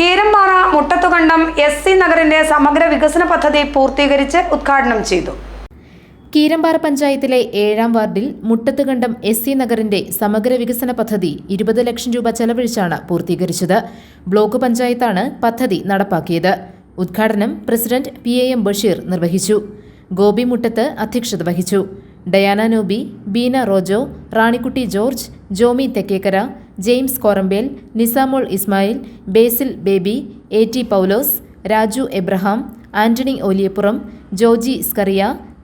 Keerampara Muttathukandam Sc. നഗറിന്റെ സമഗ്ര വികസന പദ്ധതി പൂർത്തീകരിച്ച് ഉദ്ഘാടനം ചെയ്തു. കീരമ്പാറ പഞ്ചായത്തിലെ 7ാം വാർഡിൽ മുട്ടത്തുകണ്ടം എസ്.സി. നഗറിന്റെ സമഗ്ര വികസന പദ്ധതി 20 ലക്ഷം രൂപ ചെലവഴിച്ചാണ് പൂർത്തീകരിച്ചത്. ബ്ലോക്ക് പഞ്ചായത്താണ് പദ്ധതി നടപ്പാക്കിയത്. ഉദ്ഘാടനം പ്രസിഡന്റ് PAM ബഷീർ നിർവഹിച്ചു. ഗോപി മുട്ടത്ത് അധ്യക്ഷത വഹിച്ചു. Diana Noby, Beena Rojo, Ranikutty George, Jomy Thekkekara, James Korampel, Nisamol Ismail, Basil Baby, AT Paulose, Raju Abraham, Antony Oliyapuram, Joji Scaria,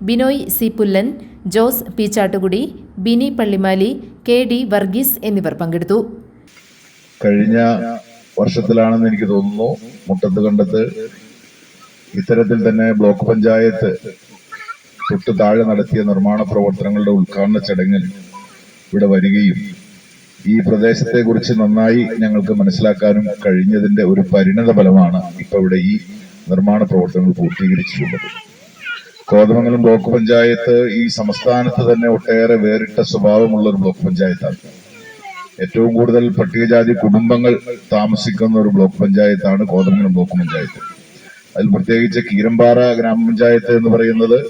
Binoy C Pullan, Jose P Chattukudi, Bini Pallimali, KD Varghese എന്നിവർ പങ്കെടുത്തു. കഴിഞ്ഞ വർഷത്തിലാണെന്ന് എനിക്ക് തോന്നുന്നു മുട്ടത്തുകണ്ടത്ത് ഇത്തരത്തിൽ തന്നെ ബ്ലോക്ക് പഞ്ചായത്ത് തൊട്ട് താഴെ നടത്തിയ നിർമ്മാണ പ്രവർത്തനങ്ങളുടെ ഉദ്ഘാടന ചടങ്ങിൽ ഇവിടെ വരികയും ഈ പ്രദേശത്തെ കുറിച്ച് നന്നായി ഞങ്ങൾക്ക് മനസ്സിലാക്കാനും കഴിഞ്ഞതിന്റെ ഒരു പരിണത ഫലമാണ് ഇപ്പൊ ഇവിടെ ഈ നിർമ്മാണ പ്രവർത്തനങ്ങൾ പൂർത്തീകരിച്ചിട്ടുള്ളത്. കോതമംഗലം ബ്ലോക്ക് പഞ്ചായത്ത് ഈ സംസ്ഥാനത്ത് തന്നെ ഒട്ടേറെ വേറിട്ട സ്വഭാവമുള്ള ഒരു ബ്ലോക്ക് പഞ്ചായത്താണ്. ഏറ്റവും കൂടുതൽ പട്ടികജാതി കുടുംബങ്ങൾ താമസിക്കുന്ന ഒരു ബ്ലോക്ക് പഞ്ചായത്താണ് കോതമംഗലം ബ്ലോക്ക് പഞ്ചായത്ത്. അതിൽ പ്രത്യേകിച്ച് കീരമ്പാറ ഗ്രാമപഞ്ചായത്ത് എന്ന് പറയുന്നത്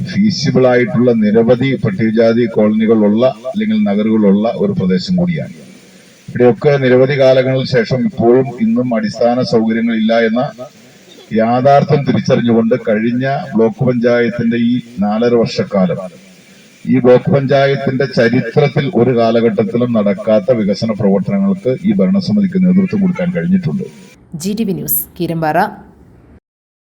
ഫീസിബിൾ ആയിട്ടുള്ള നിരവധി പട്ടികജാതി കോളനികളുള്ള അല്ലെങ്കിൽ നഗറുകളുള്ള ഒരു പ്രദേശം കൂടിയാണ്. ഇവിടെയൊക്കെ നിരവധി കാലങ്ങൾക്ക് ശേഷം ഇപ്പോഴും ഇന്നും അടിസ്ഥാന സൗകര്യങ്ങളില്ല എന്ന യാഥാർത്ഥ്യം തിരിച്ചറിഞ്ഞുകൊണ്ട് കഴിഞ്ഞ ബ്ലോക്ക് പഞ്ചായത്തിന്റെ ഈ 4.5 വർഷക്കാലം ഈ ബ്ലോക്ക് പഞ്ചായത്തിന്റെ ചരിത്രത്തിൽ ഒരു കാലഘട്ടത്തിലും നടക്കാത്ത വികസന പ്രവർത്തനങ്ങൾക്ക് ഈ ഭരണസമിതിക്ക് നേതൃത്വം കൊടുക്കാൻ കഴിഞ്ഞിട്ടുണ്ട്. GTV news, Keerampara.